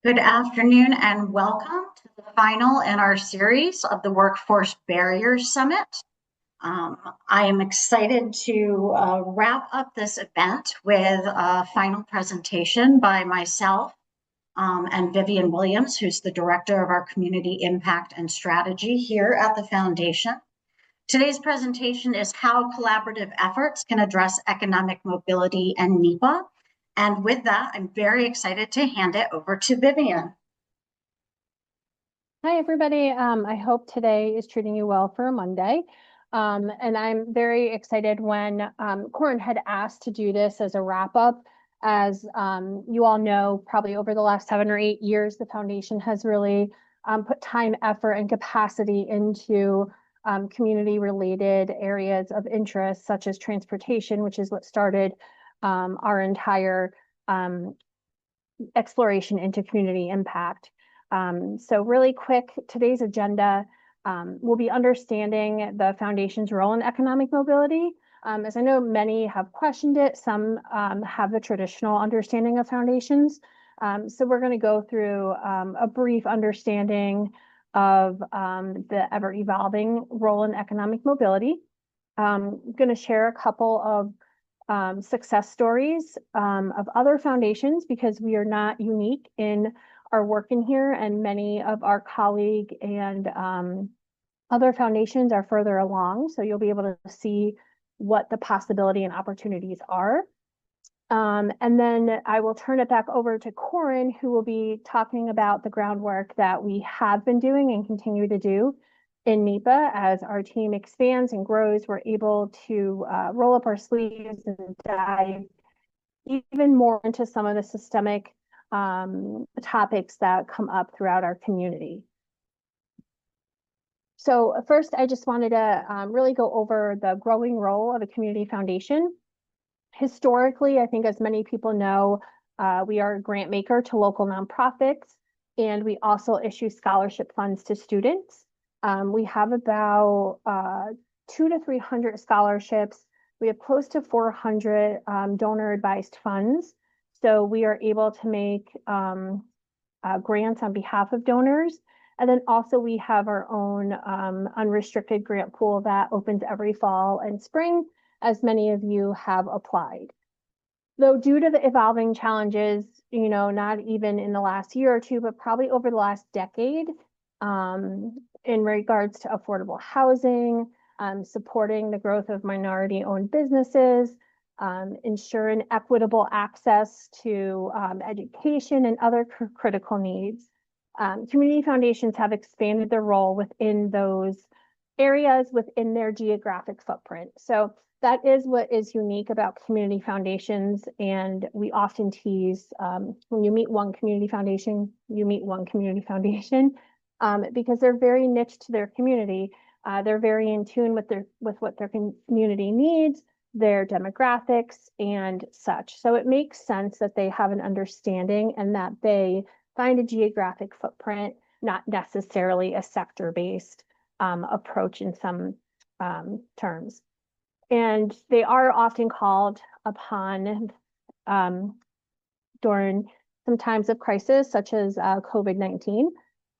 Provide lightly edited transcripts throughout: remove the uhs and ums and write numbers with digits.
Good afternoon and welcome to the final in our series of the Workforce Barriers Summit. I am excited to wrap up this event with a final presentation by myself and Vivian Williams, who's the Director of our Community Impact and Strategy here at the Foundation. Today's presentation is how collaborative efforts can address economic mobility and NEPA. And with that, I'm very excited to hand it over to Vivian. Hi, everybody. I hope today is treating you well for a Monday. And I'm very excited when Corin had asked to do this as a wrap up. As you all know, probably over the last 7 or 8 years, the foundation has really put time, effort, and capacity into community related areas of interest, such as transportation, which is what started our entire exploration into community impact. So really quick, today's agenda will be understanding the foundation's role in economic mobility. As I know many have questioned it, some have the traditional understanding of foundations. So we're going to go through a brief understanding of the ever-evolving role in economic mobility. I'm going to share a couple of success stories of other foundations because we are not unique in our work in here, and many of our colleague and other foundations are further along. So you'll be able to see what the possibility and opportunities are. And then I will turn it back over to Corin, who will be talking about the groundwork that we have been doing and continue to do in NEPA. As our team expands and grows, we're able to roll up our sleeves and dive even more into some of the systemic topics that come up throughout our community. So first, I just wanted to really go over the growing role of a community foundation. Historically, I think as many people know, we are a grant maker to local nonprofits, and we also issue scholarship funds to students. We have about 200 to 300 scholarships. We have close to 400 donor advised funds. So we are able to make grants on behalf of donors. And then also we have our own unrestricted grant pool that opens every fall and spring, as many of you have applied. Though due to the evolving challenges, not even in the last year or two, but probably over the last decade, in regards to affordable housing, supporting the growth of minority-owned businesses, ensuring equitable access to education and other critical needs. Community foundations have expanded their role within those areas within their geographic footprint. So that is what is unique about community foundations. And we often tease when you meet one community foundation, you meet one community foundation because they're very niche to their community. They're very in tune with what their community needs, their demographics and such. So it makes sense that they have an understanding and that they find a geographic footprint, not necessarily a sector-based approach in some terms. And they are often called upon during some times of crisis, such as COVID-19.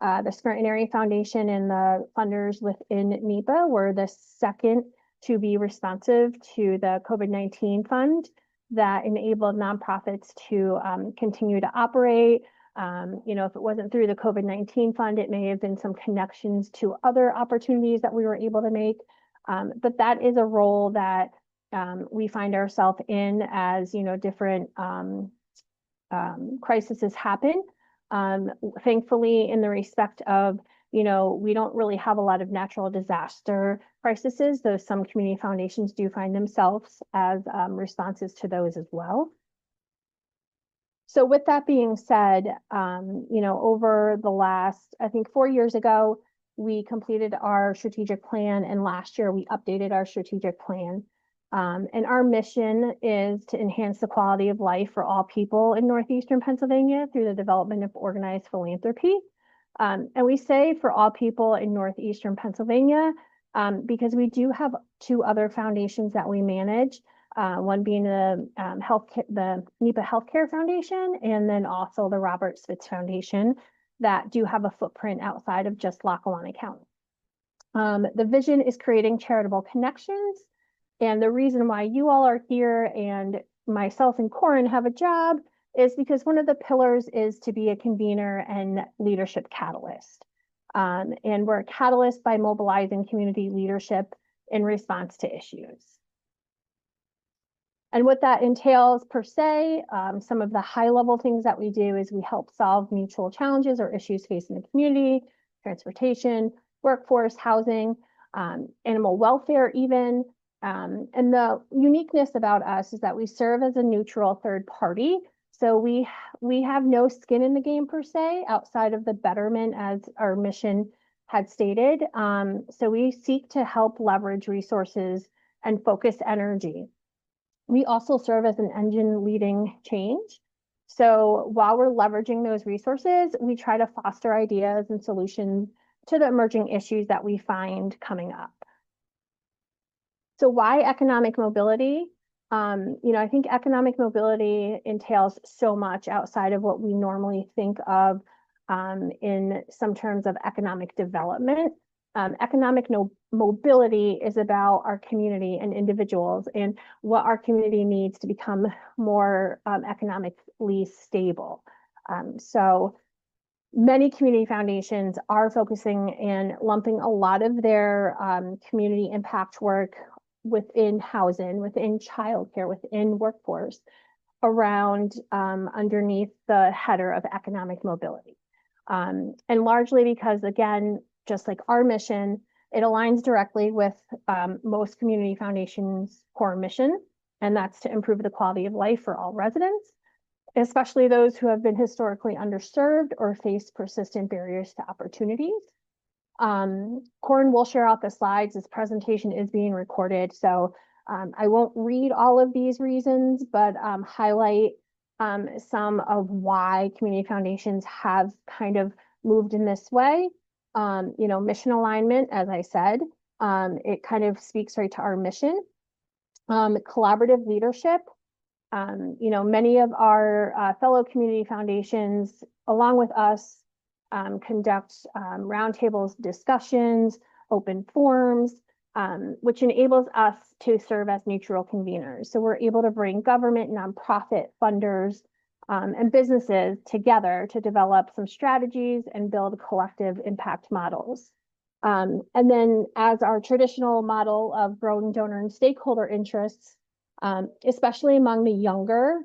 The Scranton Area Foundation and the funders within NEPA were the second to be responsive to the COVID-19 fund that enabled nonprofits to continue to operate. If it wasn't through the COVID-19 fund, it may have been some connections to other opportunities that we were able to make. But that is a role that we find ourselves in as, different crises happen. Thankfully, in the respect of, we don't really have a lot of natural disaster crises, though some community foundations do find themselves as responses to those as well. So with that being said, over the last, I think 4 years ago, we completed our strategic plan, and last year we updated our strategic plan. And our mission is to enhance the quality of life for all people in Northeastern Pennsylvania through the development of organized philanthropy. And we say for all people in Northeastern Pennsylvania because we do have 2 other foundations that we manage one being the the NEPA Healthcare Foundation, and then also the Robert Spitz Foundation that do have a footprint outside of just Lackawanna County. The vision is creating charitable connections. And the reason why you all are here and myself and Corin have a job is because one of the pillars is to be a convener and leadership catalyst. And we're a catalyst by mobilizing community leadership in response to issues. And what that entails per se, some of the high level things that we do is we help solve mutual challenges or issues facing the community, transportation, workforce, housing, animal welfare even. And the uniqueness about us is that we serve as a neutral third party. So we have no skin in the game per se, outside of the betterment as our mission had stated. So we seek to help leverage resources and focus energy. We also serve as an engine leading change. So while we're leveraging those resources, we try to foster ideas and solutions to the emerging issues that we find coming up. So why economic mobility? I think economic mobility entails so much outside of what we normally think of in some terms of economic development. Economic mobility is about our community and individuals and what our community needs to become more economically stable. So many community foundations are focusing and lumping a lot of their community impact work within housing, within childcare, within workforce, around underneath the header of economic mobility. And largely because, again, just like our mission, it aligns directly with most community foundations' core mission, and that's to improve the quality of life for all residents, especially those who have been historically underserved or face persistent barriers to opportunities. Corin will share out the slides. This presentation is being recorded, so I won't read all of these reasons, but highlight some of why community foundations have kind of moved in this way. Mission alignment, as I said, it kind of speaks right to our mission. Collaborative leadership. Many of our fellow community foundations, along with us, conduct roundtables, discussions, open forums, which enables us to serve as neutral conveners. So we're able to bring government, nonprofit, funders, and businesses together to develop some strategies and build collective impact models. And then as our traditional model of growing donor and stakeholder interests, especially among the younger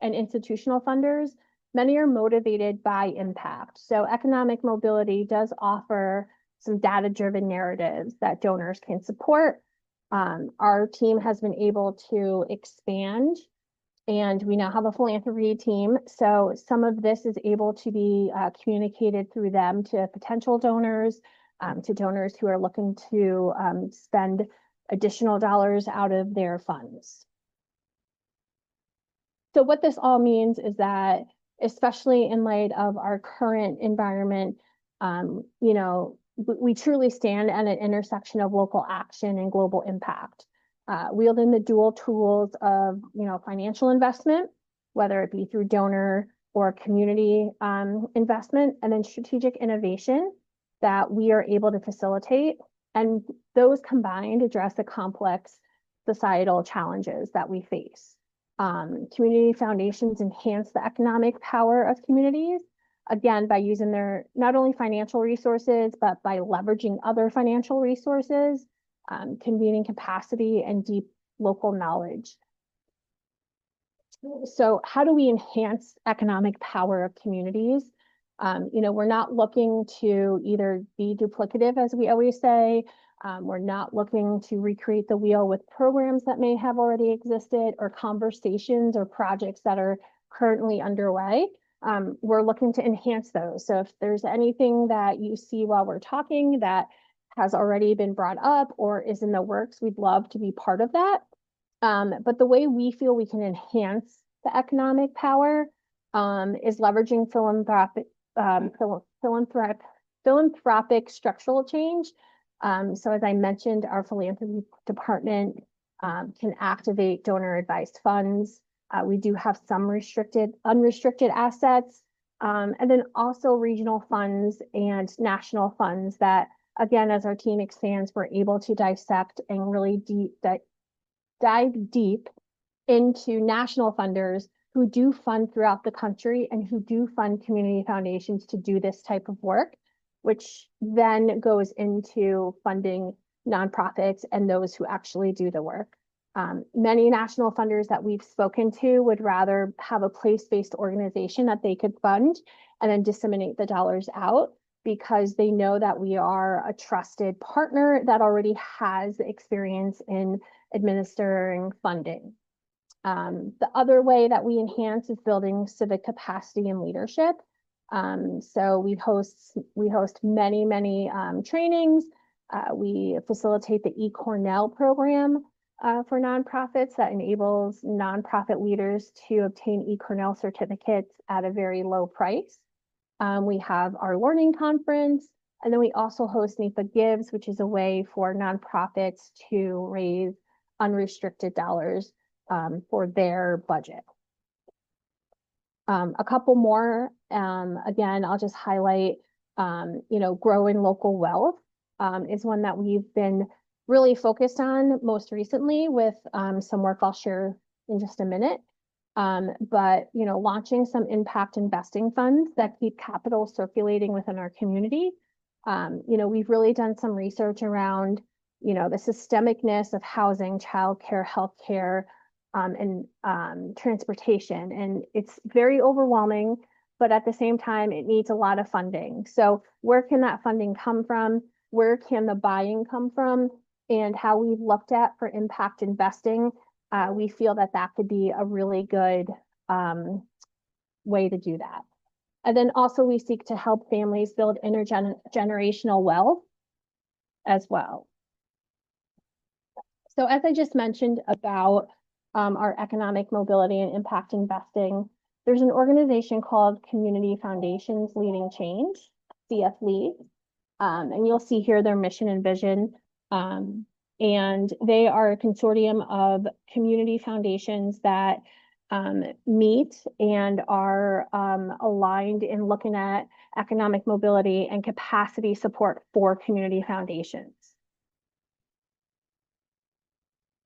and institutional funders, many are motivated by impact. So economic mobility does offer some data-driven narratives that donors can support. Our team has been able to expand, and we now have a philanthropy team. So some of this is able to be communicated through them to potential donors, to donors who are looking to spend additional dollars out of their funds. So what this all means is that, especially in light of our current environment, we truly stand at an intersection of local action and global impact, wielding the dual tools of, financial investment, whether it be through donor or community investment, and then strategic innovation that we are able to facilitate. And those combined address the complex societal challenges that we face. Community foundations enhance the economic power of communities, again, by using their not only financial resources, but by leveraging other financial resources, convening capacity, and deep local knowledge. So how do we enhance economic power of communities? We're not looking to either be duplicative, as we always say. We're not looking to recreate the wheel with programs that may have already existed or conversations or projects that are currently underway. We're looking to enhance those. So if there's anything that you see while we're talking that has already been brought up or is in the works, we'd love to be part of that. But the way we feel we can enhance the economic power is leveraging philanthropic structural change. So as I mentioned, our philanthropy department can activate donor advised funds. We do have some unrestricted assets, and then also regional funds and national funds that, again, as our team expands, we're able to dissect and really dive deep into national funders who do fund throughout the country and who do fund community foundations to do this type of work, which then goes into funding nonprofits and those who actually do the work. Many national funders that we've spoken to would rather have a place-based organization that they could fund and then disseminate the dollars out, because they know that we are a trusted partner that already has experience in administering funding. The other way that we enhance is building civic capacity and leadership. So we host many trainings. We facilitate the eCornell program for nonprofits that enables nonprofit leaders to obtain eCornell certificates at a very low price. We have our learning conference, and then we also host NEPA Gives, which is a way for nonprofits to raise unrestricted dollars for their budget. A couple more, again, I'll just highlight, growing local wealth is one that we've been really focused on most recently with some work I'll share in just a minute. But launching some impact investing funds that keep capital circulating within our community. We've really done some research around, the systemicness of housing, childcare, healthcare, and transportation. And it's very overwhelming, but at the same time, it needs a lot of funding. So where can that funding come from? Where can the buying come from? And how we've looked at for impact investing, we feel that could be a really good way to do that. And then also we seek to help families build intergenerational wealth as well. So as I just mentioned about our economic mobility and impact investing, there's an organization called Community Foundations Leading Change, CF Lead. And you'll see here their mission and vision. And they are a consortium of community foundations that meet and are aligned in looking at economic mobility and capacity support for community foundations.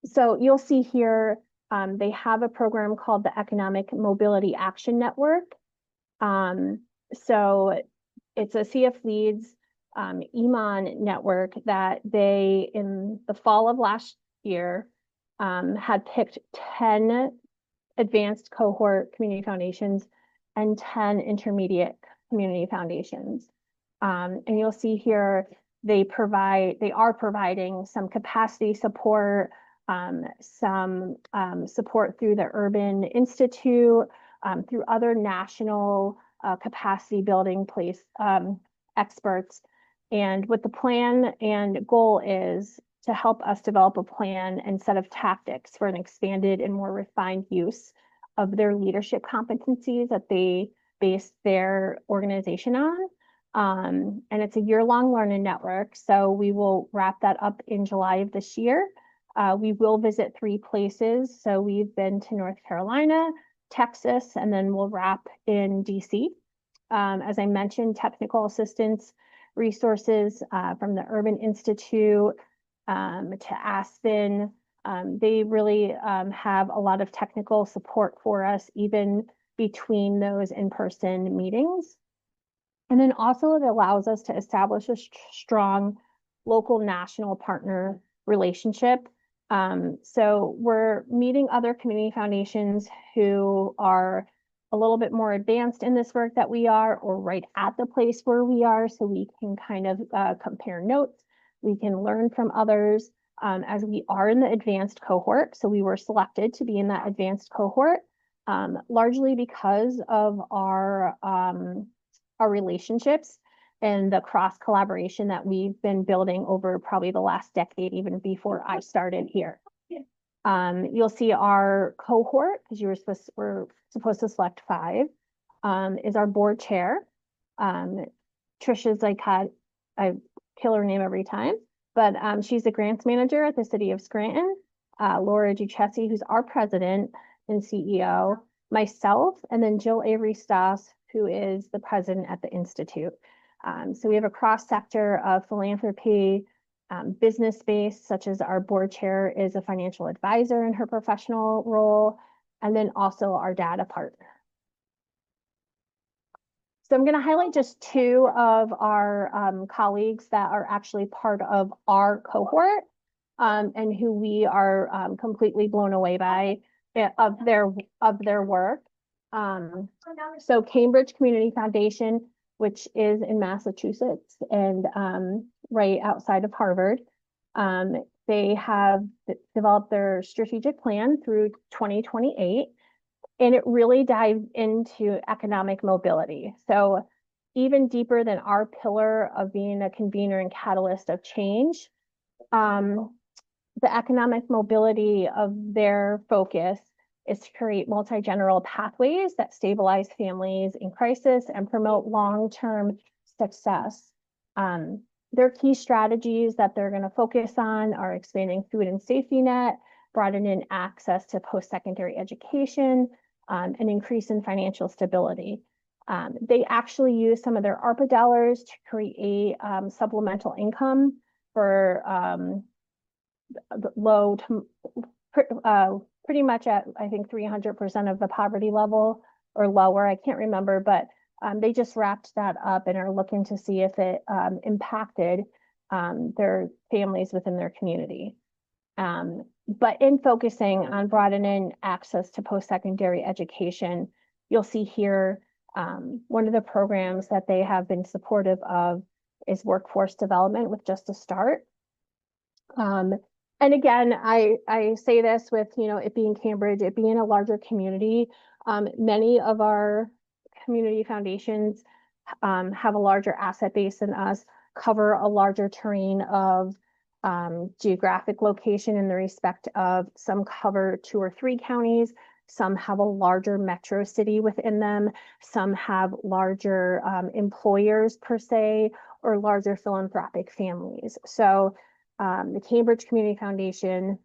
So you'll see here, they have a program called the Economic Mobility Action Network. So it's a CF Leads EMON network that they, in the fall of last year, had picked 10 advanced cohort community foundations and 10 intermediate community foundations. And you'll see here, they are providing some capacity support, some support through the Urban Institute, through other national capacity building experts. And what the plan and goal is to help us develop a plan and set of tactics for an expanded and more refined use of their leadership competencies that they base their organization on. And it's a year-long learning network. So we will wrap that up in July of this year. We will visit 3 places. So we've been to North Carolina, Texas, and then we'll wrap in DC. As I mentioned, technical assistance resources from the Urban Institute to Aspen. They really have a lot of technical support for us, even between those in-person meetings. And then also it allows us to establish a strong local national partner relationship. So we're meeting other community foundations who are a little bit more advanced in this work that we are, or right at the place where we are, so we can kind of compare notes. We can learn from others as we are in the advanced cohort. So we were selected to be in that advanced cohort, largely because of our relationships and the cross collaboration that we've been building over probably the last decade, even before I started here. You'll see our cohort, because we're supposed to select 5, is our board chair. Trisha's I kill her name every time, but she's the grants manager at the city of Scranton. Laura Duchessi, who's our president and CEO, myself, and then Jill Avery Stoss, who is the president at the Institute. So we have a cross sector of philanthropy, business space, such as our board chair is a financial advisor in her professional role, and then also our data partner. So I'm going to highlight just two of our colleagues that are actually part of our cohort and who we are completely blown away by of their work. So Cambridge Community Foundation, which is in Massachusetts and right outside of Harvard, they have developed their strategic plan through 2028. And it really dived into economic mobility. So even deeper than our pillar of being a convener and catalyst of change, the economic mobility of their focus is to create multi-general pathways that stabilize families in crisis and promote long-term success. Their key strategies that they're going to focus on are expanding food and safety net, broadening access to post-secondary education, an increase in financial stability. They actually use some of their ARPA dollars to create supplemental income for low to pretty much at, I think, 300% of the poverty level or lower. I can't remember, but they just wrapped that up and are looking to see if it impacted their families within their community. But in focusing on broadening access to post-secondary education, you'll see here one of the programs that they have been supportive of is workforce development with Just a Start. And again, I say this with, it being Cambridge, it being a larger community. Many of our community foundations have a larger asset base than us, cover a larger terrain of geographic location in the respect of some cover 2 or 3 counties, some have a larger metro city within them, some have larger employers per se, or larger philanthropic families. So the Cambridge Community Foundation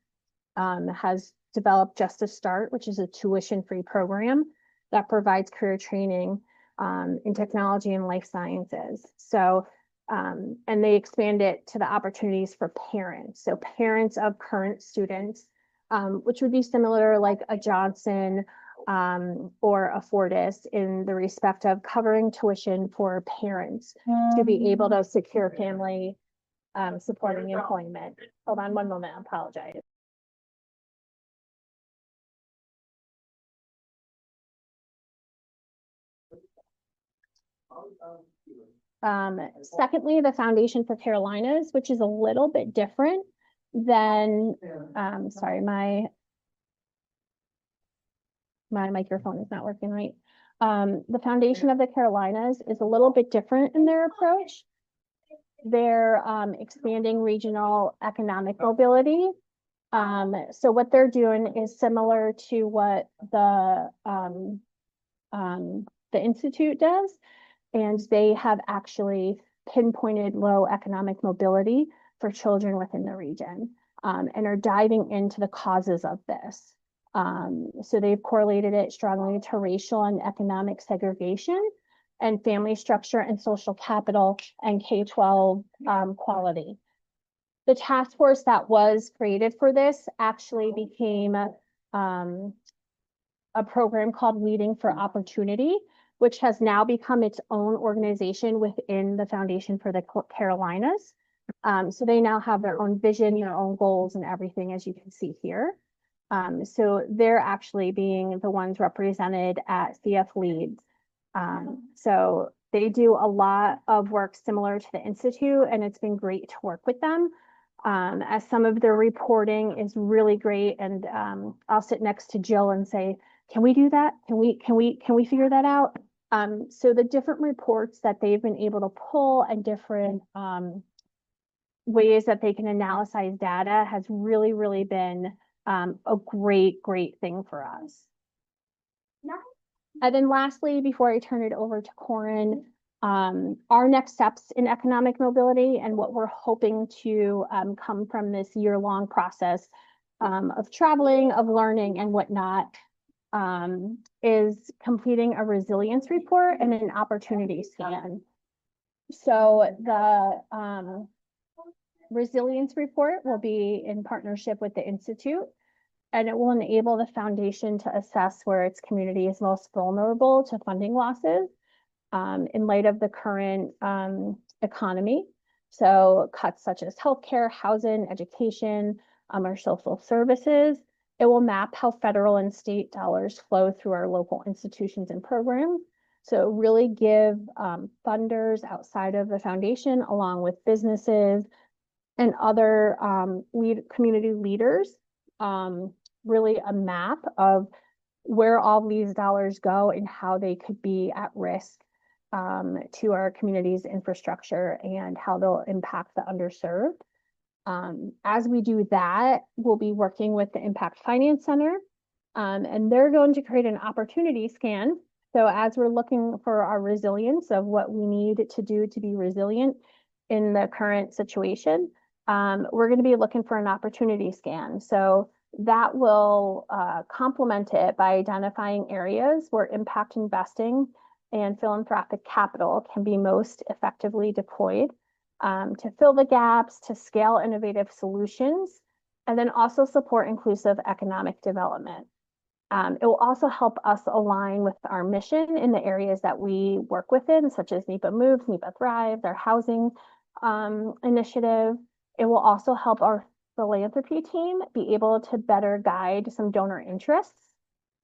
has developed Just a Start, which is a tuition-free program that provides career training in technology and life sciences. So and they expand it to the opportunities for parents. So parents of current students, which would be similar like a Johnson or a Fortis in the respect of covering tuition for parents to be able to secure family supporting employment. Hold on one moment, I apologize. Secondly, the Foundation for Carolinas, which is a little bit different than, sorry, my microphone is not working right. The Foundation of the Carolinas is a little bit different in their approach. They're expanding regional economic mobility. So what they're doing is similar to what the Institute does. And they have actually pinpointed low economic mobility for children within the region and are diving into the causes of this. So they've correlated it strongly to racial and economic segregation and family structure and social capital and K-12 quality. The task force that was created for this actually became a program called Leading for Opportunity, which has now become its own organization within the Foundation for the Carolinas. So they now have their own vision, their own goals and everything, as you can see here. So they're actually being the ones represented at CF Leads. So they do a lot of work similar to the Institute, and it's been great to work with them. As some of their reporting is really great, and I'll sit next to Jill and say, can we do that? Can we figure that out? So the different reports that they've been able to pull and different ways that they can analyze data has really, really been a great thing for us. And then lastly, before I turn it over to Corin, our next steps in economic mobility and what we're hoping to come from this year-long process of traveling, of learning and whatnot, is completing a resilience report and an opportunity scan. So the resilience report will be in partnership with the Institute, and it will enable the foundation to assess where its community is most vulnerable to funding losses in light of the current economy. So cuts such as healthcare, housing, education, or social services. It will map how federal and state dollars flow through our local institutions and programs. So really give funders outside of the foundation, along with businesses and other community leaders, really a map of where all these dollars go and how they could be at risk to our community's infrastructure and how they'll impact the underserved. As we do that, we'll be working with the Impact Finance Center, and they're going to create an opportunity scan. So as we're looking for our resilience of what we need to do to be resilient in the current situation, we're going to be looking for an opportunity scan. So that will complement it by identifying areas where impact investing and philanthropic capital can be most effectively deployed to fill the gaps, to scale innovative solutions, and then also support inclusive economic development. It will also help us align with our mission in the areas that we work within, such as NEPA Moves, NEPA Thrives, our housing initiative. It will also help our philanthropy team be able to better guide some donor interests.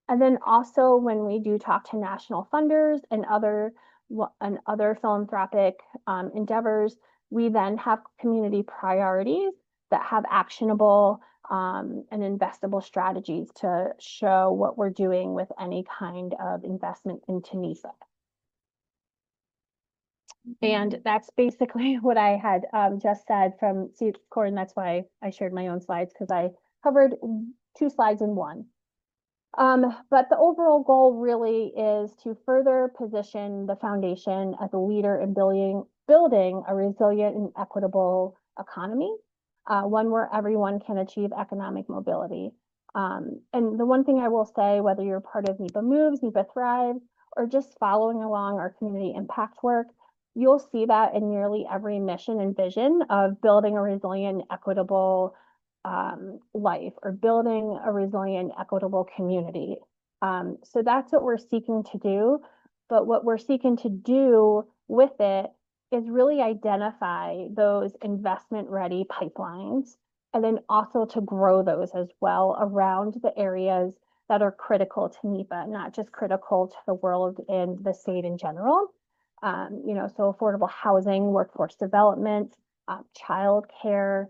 And then also when we do talk to national funders and other philanthropic endeavors, we then have community priorities that have actionable and investable strategies to show what we're doing with any kind of investment into NEPA. And that's basically what I had just said from Core, and that's why I shared my own slides, because I covered 2 slides in one. But the overall goal really is to further position the foundation as a leader in building a resilient and equitable economy, one where everyone can achieve economic mobility. And the one thing I will say, whether you're part of NEPA Moves, NEPA Thrive, or just following along our community impact work, you'll see that in nearly every mission and vision of building a resilient, equitable life, or building a resilient, equitable community. So that's what we're seeking to do. But what we're seeking to do with it is really identify those investment-ready pipelines, and then also to grow those as well around the areas that are critical to NEPA, not just critical to the world and the state in general. So affordable housing, workforce development, childcare,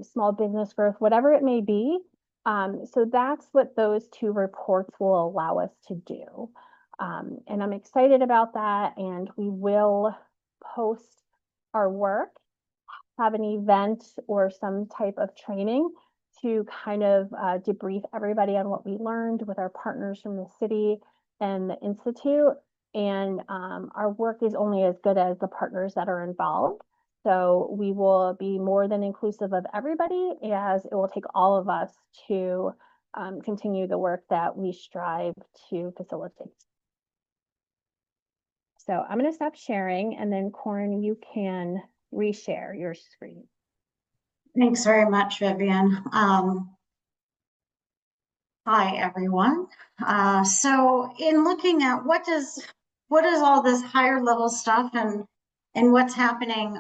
small business growth, whatever it may be. So that's what those 2 reports will allow us to do. And I'm excited about that. And we will post our work, have an event or some type of training to kind of debrief everybody on what we learned with our partners from the city and the Institute. And our work is only as good as the partners that are involved. So we will be more than inclusive of everybody, as it will take all of us to continue the work that we strive to facilitate. So I'm going to stop sharing, and then Corin, you can reshare your screen. Thanks very much, Vivian. Hi, everyone. So in looking at what does all this higher level stuff and what's happening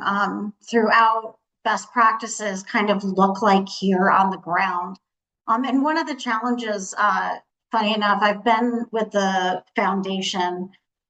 throughout best practices kind of look like here on the ground? And one of the challenges, funny enough, I've been with the foundation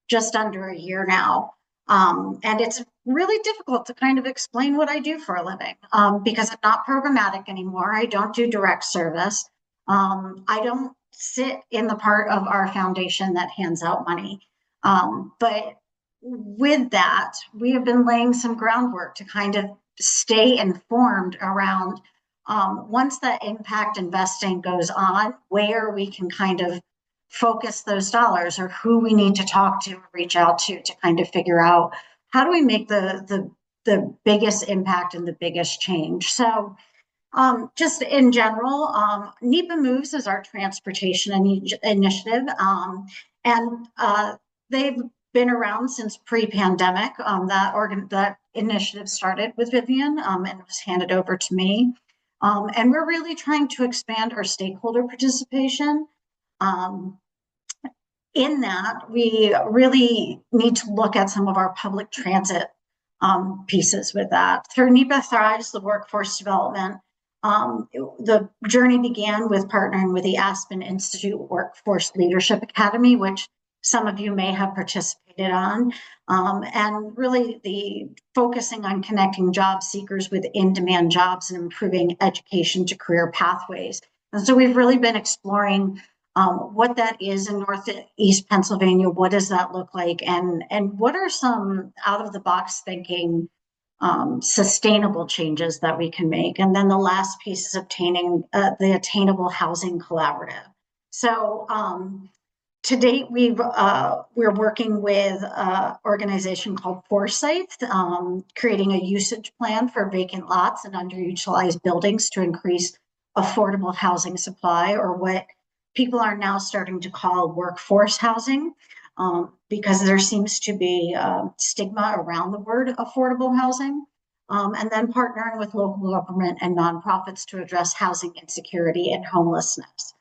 just under a year now. And it's really difficult to kind of explain what I do for a living because I'm not programmatic anymore. I don't do direct service. I don't sit in the part of our foundation that hands out money. But with that, we have been laying some groundwork to kind of stay informed around once that impact investing goes on, where we can kind of focus those dollars, or who we need to talk to, reach out to kind of figure out how do we make the biggest impact and the biggest change. So Just in general, NEPA Moves is our transportation initiative, and they've been around since pre-pandemic. That initiative started with Vivian, and was handed over to me. And we're really trying to expand our stakeholder participation. Um, in that, we really need to look at some of our public transit pieces with that. Through NEPA Thrives, the workforce development, the journey began with partnering with the Aspen Institute Workforce Leadership Academy, which some of you may have participated on, and really the focusing on connecting job seekers with in-demand jobs and improving education to career pathways. And so we've really been exploring what that is in Northeast Pennsylvania, what does that look like, and what are some out of the box thinking sustainable changes that we can make. And then the last piece is obtaining the Attainable Housing Collaborative. So to date, we're working with an organization called Foresight, creating a usage plan for vacant lots and underutilized buildings to increase affordable housing supply, or what people are now starting to call workforce housing, because there seems to be stigma around the word affordable housing. And then partnering with local government and nonprofits to address housing insecurity and homelessness.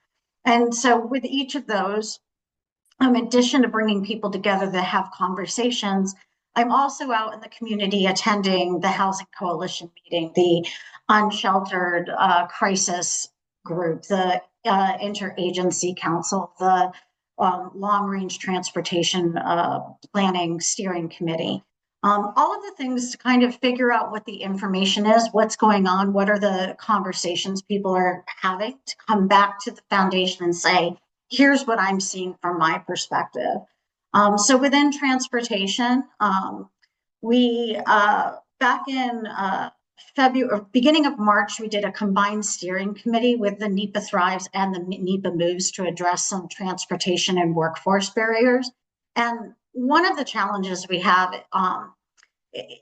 And so with each of those, in addition to bringing people together to have conversations, I'm also out in the community attending the Housing Coalition meeting, the Unsheltered Crisis Group, the Interagency Council, the Long Range Transportation Planning Steering Committee. All of the things to kind of figure out what the information is, what's going on, what are the conversations people are having, to come back to the foundation and say, here's what I'm seeing from my perspective. So within transportation, we back in February, beginning of March, we did a combined steering committee with the NEPA Thrives and the NEPA Moves to address some transportation and workforce barriers. And one of the challenges we have,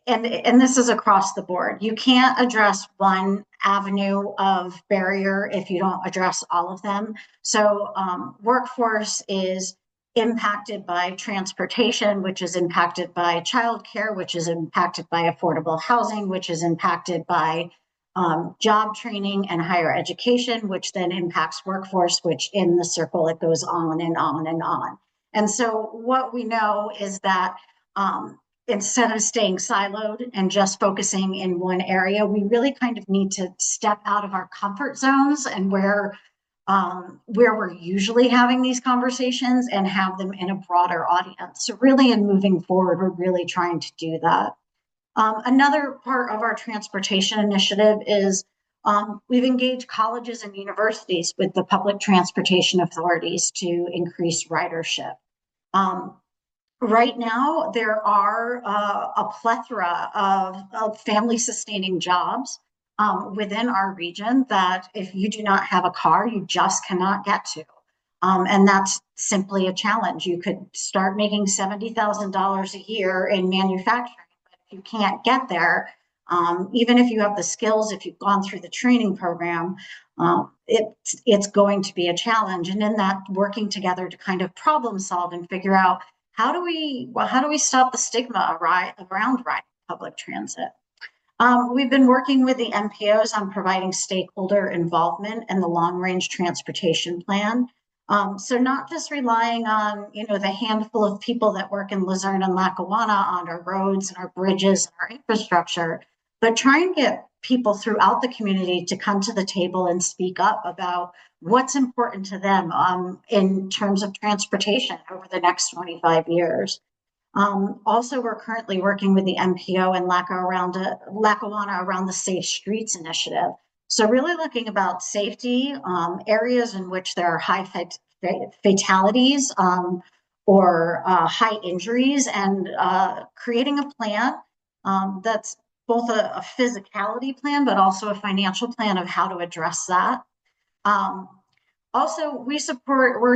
and this is across the board, you can't address one avenue of barrier if you don't address all of them. So workforce is impacted by transportation, which is impacted by childcare, which is impacted by affordable housing, which is impacted by job training and higher education, which then impacts workforce, which in the circle, it goes on and on and on. And so what we know is that instead of staying siloed and just focusing in one area, we really kind of need to step out of our comfort zones and where we're usually having these conversations and have them in a broader audience. So really in moving forward, we're really trying to do that. Another part of our transportation initiative is we've engaged colleges and universities with the public transportation authorities to increase ridership. Right now, there are a plethora of family sustaining jobs within our region that if you do not have a car, you just cannot get to. And that's simply a challenge. You could start making $70,000 a year in manufacturing, but if you can't get there, even if you have the skills, if you've gone through the training program, it's going to be a challenge. And in that, working together to kind of problem solve and figure out how do we stop the stigma around riding public transit. We've been working with the MPOs on providing stakeholder involvement in the long range transportation plan. So not just relying on, the handful of people that work in Luzerne and Lackawanna on our roads and our bridges and our infrastructure, but try and get people throughout the community to come to the table and speak up about what's important to them in terms of transportation over the next 25 years. Also, we're currently working with the MPO and Lackawanna around the Safe Streets Initiative. So really looking about safety, areas in which there are high fatalities or high injuries, and creating a plan that's both a physicality plan, but also a financial plan of how to address that. Also, we're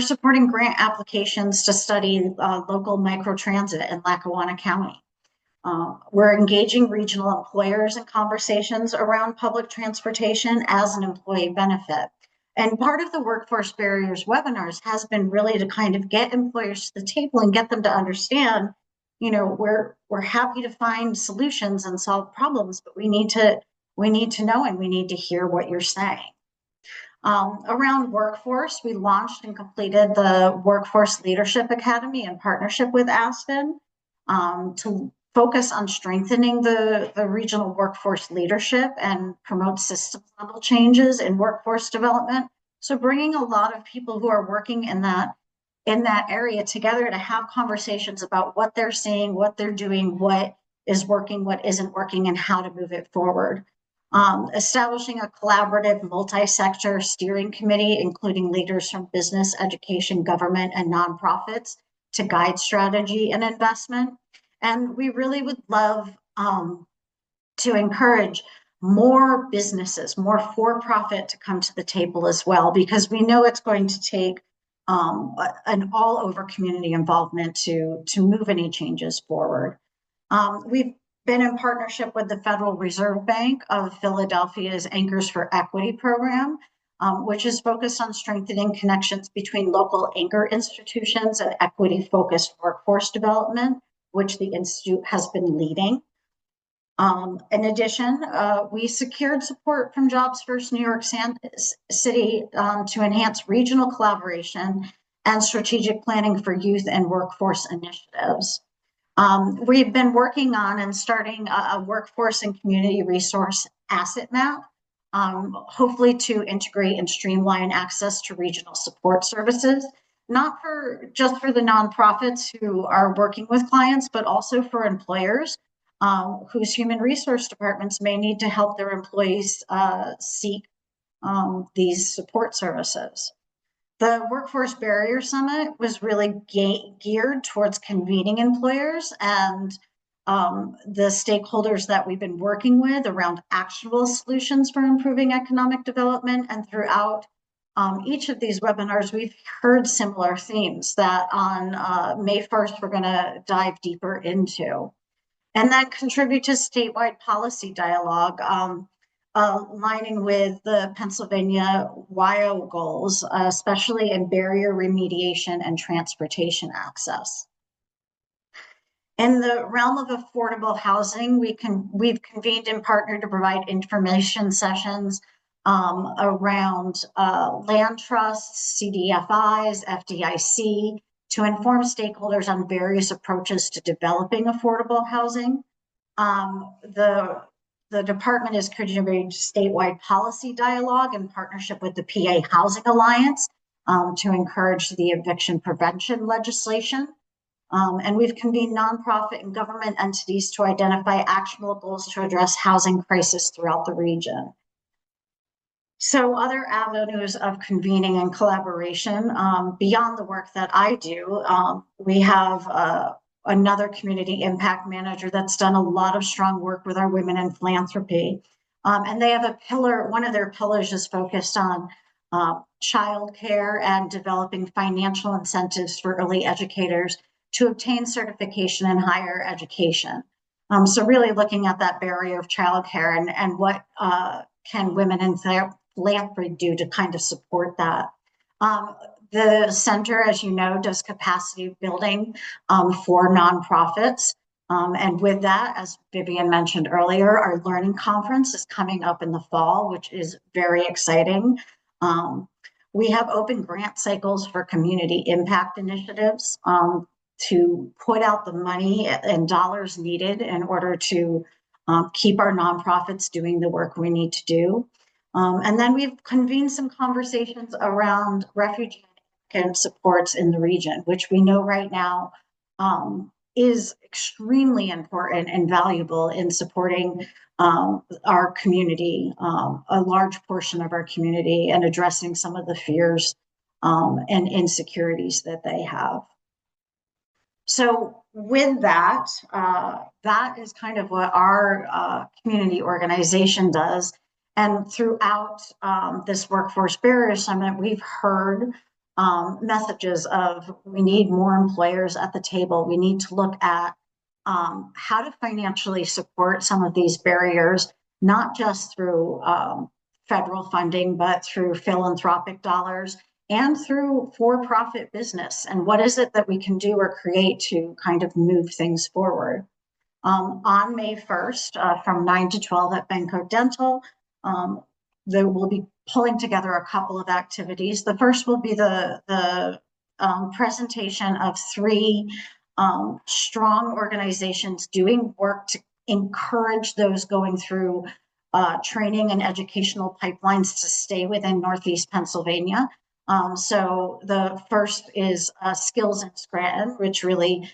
supporting grant applications to study local microtransit in Lackawanna County. We're engaging regional employers in conversations around public transportation as an employee benefit. And part of the workforce barriers webinars has been really to kind of get employers to the table and get them to understand, you know, we're happy to find solutions and solve problems, but we need to know and we need to hear what you're saying. Around workforce, we launched and completed the Workforce Leadership Academy in partnership with Aspen to focus on strengthening the regional workforce leadership and promote system level changes in workforce development. So bringing a lot of people who are working in that area together to have conversations about what they're seeing, what they're doing, what is working, what isn't working, and how to move it forward. Establishing a collaborative multi-sector steering committee, including leaders from business, education, government, and nonprofits to guide strategy and investment. And we really would love to encourage more businesses, more for-profit to come to the table as well, because we know it's going to take an all-over community involvement to move any changes forward. We've been in partnership with the Federal Reserve Bank of Philadelphia's Anchors for Equity program, which is focused on strengthening connections between local anchor institutions and equity-focused workforce development, which the Institute has been leading. In addition, we secured support from Jobs First New York City to enhance regional collaboration and strategic planning for youth and workforce initiatives. We've been working on and starting a workforce and community resource asset map, hopefully to integrate and streamline access to regional support services, not just for the nonprofits who are working with clients, but also for employers whose human resource departments may need to help their employees seek these support services. The Workforce Barrier Summit was really geared towards convening employers and the stakeholders that we've been working with around actionable solutions for improving economic development. And throughout each of these webinars, we've heard similar themes that on May 1st, we're going to dive deeper into. And then contribute to statewide policy dialogue, aligning with the Pennsylvania WIO goals, especially in barrier remediation and transportation access. In the realm of affordable housing, we've convened and partnered to provide information sessions around land trusts, CDFIs, FDIC, to inform stakeholders on various approaches to developing affordable housing. The department is contributing to statewide policy dialogue in partnership with the PA Housing Alliance to encourage the eviction prevention legislation. And we've convened nonprofit and government entities to identify actionable goals to address housing crisis throughout the region. So other avenues of convening and collaboration beyond the work that I do, we have another community impact manager that's done a lot of strong work with our women in philanthropy. And they have a pillar, one of their pillars is focused on childcare and developing financial incentives for early educators to obtain certification in higher education. So really looking at that barrier of childcare and what can women in philanthropy do to kind of support that. The center, as you know, does capacity building for nonprofits. And with that, as Vivian mentioned earlier, our learning conference is coming up in the fall, which is very exciting. We have open grant cycles for community impact initiatives to put out the money and dollars needed in order to keep our nonprofits doing the work we need to do. And then we've convened some conversations around refugee and supports in the region, which we know right now is extremely important and valuable in supporting our community, a large portion of our community, and addressing some of the fears and insecurities that they have. So with that, that is kind of what our community organization does. And throughout this Workforce Barrier Summit, we've heard messages of we need more employers at the table. We need to look at how to financially support some of these barriers, not just through federal funding, but through philanthropic dollars and through for-profit business. And what is it that we can do or create to kind of move things forward? On May 1st, from 9 to 12 at Benco Dental, there will be pulling together a couple of activities. The first will be the presentation of three strong organizations doing work to encourage those going through training and educational pipelines to stay within Northeast Pennsylvania. So the first is Skills in Scranton, which really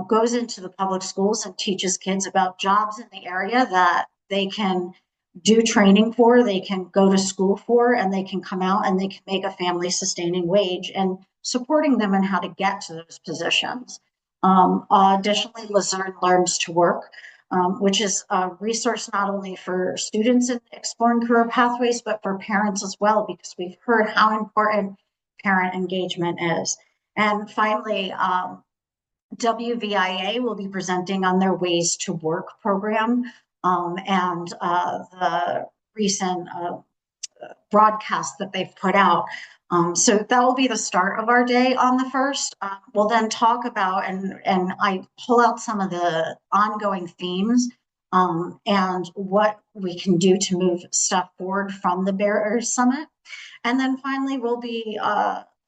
goes into the public schools and teaches kids about jobs in the area that they can do training for, they can go to school for, and they can come out and they can make a family sustaining wage, and supporting them in how to get to those positions. Additionally, Luzerne Learns to Work, which is a resource not only for students in exploring career pathways, but for parents as well, because we've heard how important parent engagement is. And finally, WVIA will be presenting on their Ways to Work program and the recent broadcast that they've put out. So that will be the start of our day on the 1st. We'll then talk about, and I pull out some of the ongoing themes and what we can do to move stuff forward from the Barriers Summit. And then finally, we'll be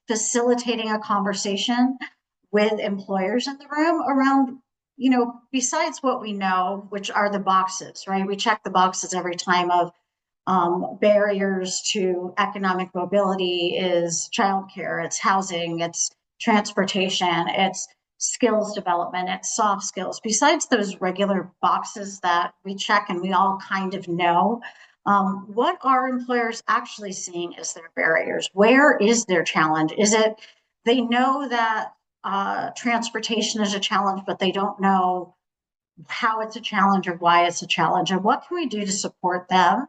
facilitating a conversation with employers in the room around, besides what we know, which are the boxes, right? We check the boxes every time of barriers to economic mobility is childcare, it's housing, it's transportation, it's skills development, it's soft skills. Besides those regular boxes that we check and we all kind of know, what are employers actually seeing as their barriers? Where is their challenge? Is it they know that transportation is a challenge, but they don't know how it's a challenge or why it's a challenge, and what can we do to support them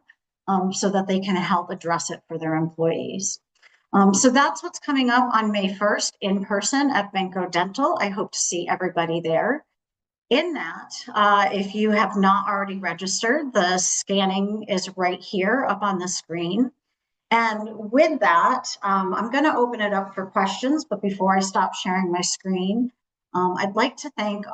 so that they can help address it for their employees. So that's what's coming up on May 1st in person at Benco Dental. I hope to see everybody there. In that, if you have not already registered, the scanning is right here up on the screen. And with that, I'm going to open it up for questions, but before I stop sharing my screen, I'd like to thank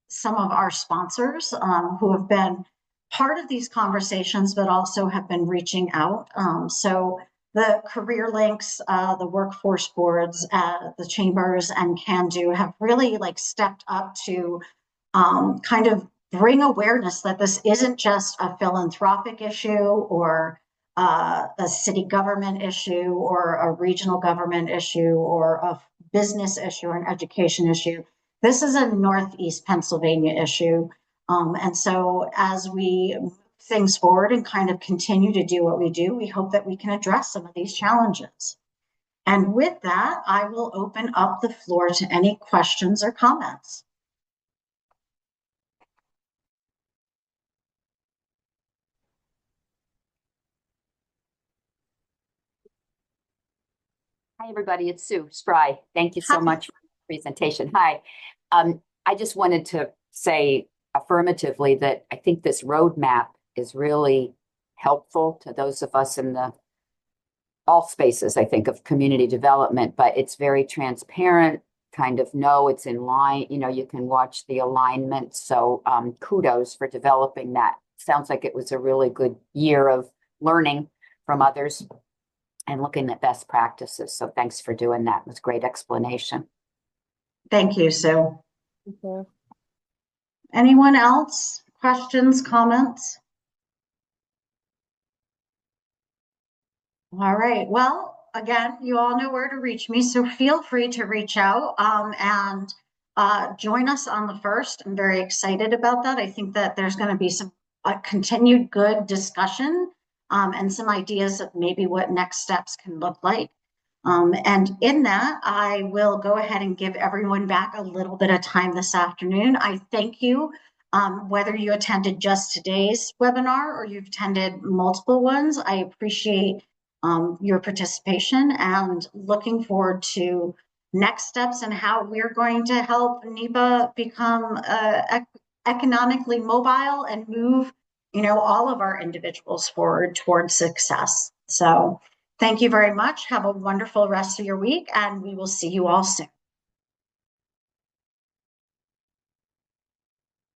some of our sponsors who have been part of these conversations, but also have been reaching out. So the career links, the workforce boards, the chambers, and Can Do have really stepped up to kind of bring awareness that this isn't just a philanthropic issue or a city government issue or a regional government issue or a business issue or an education issue. This is a Northeast Pennsylvania issue. And so as we move things forward and kind of continue to do what we do, we hope that we can address some of these challenges. And with that, I will open up the floor to any questions or comments. Hi, everybody. It's Sue Spry. Thank you so much for the presentation. Hi. I just wanted to say affirmatively that I think this roadmap is really helpful to those of us in all spaces, I think, of community development, but it's very transparent, kind of know it's in line. You can watch the alignment. So kudos for developing that. Sounds like it was a really good year of learning from others and looking at best practices. So thanks for doing that. It was a great explanation. Thank you, Sue. Thank you. Anyone else? Questions, comments? All right. Well, again, you all know where to reach me, so feel free to reach out and join us on the 1st. I'm very excited about that. I think that there's going to be some continued good discussion and some ideas of maybe what next steps can look like. And in that, I will go ahead and give everyone back a little bit of time this afternoon. I thank you, whether you attended just today's webinar or you've attended multiple ones. I appreciate your participation and looking forward to next steps and how we're going to help NEPA become economically mobile and move, all of our individuals forward towards success. So thank you very much. Have a wonderful rest of your week, and we will see you all soon.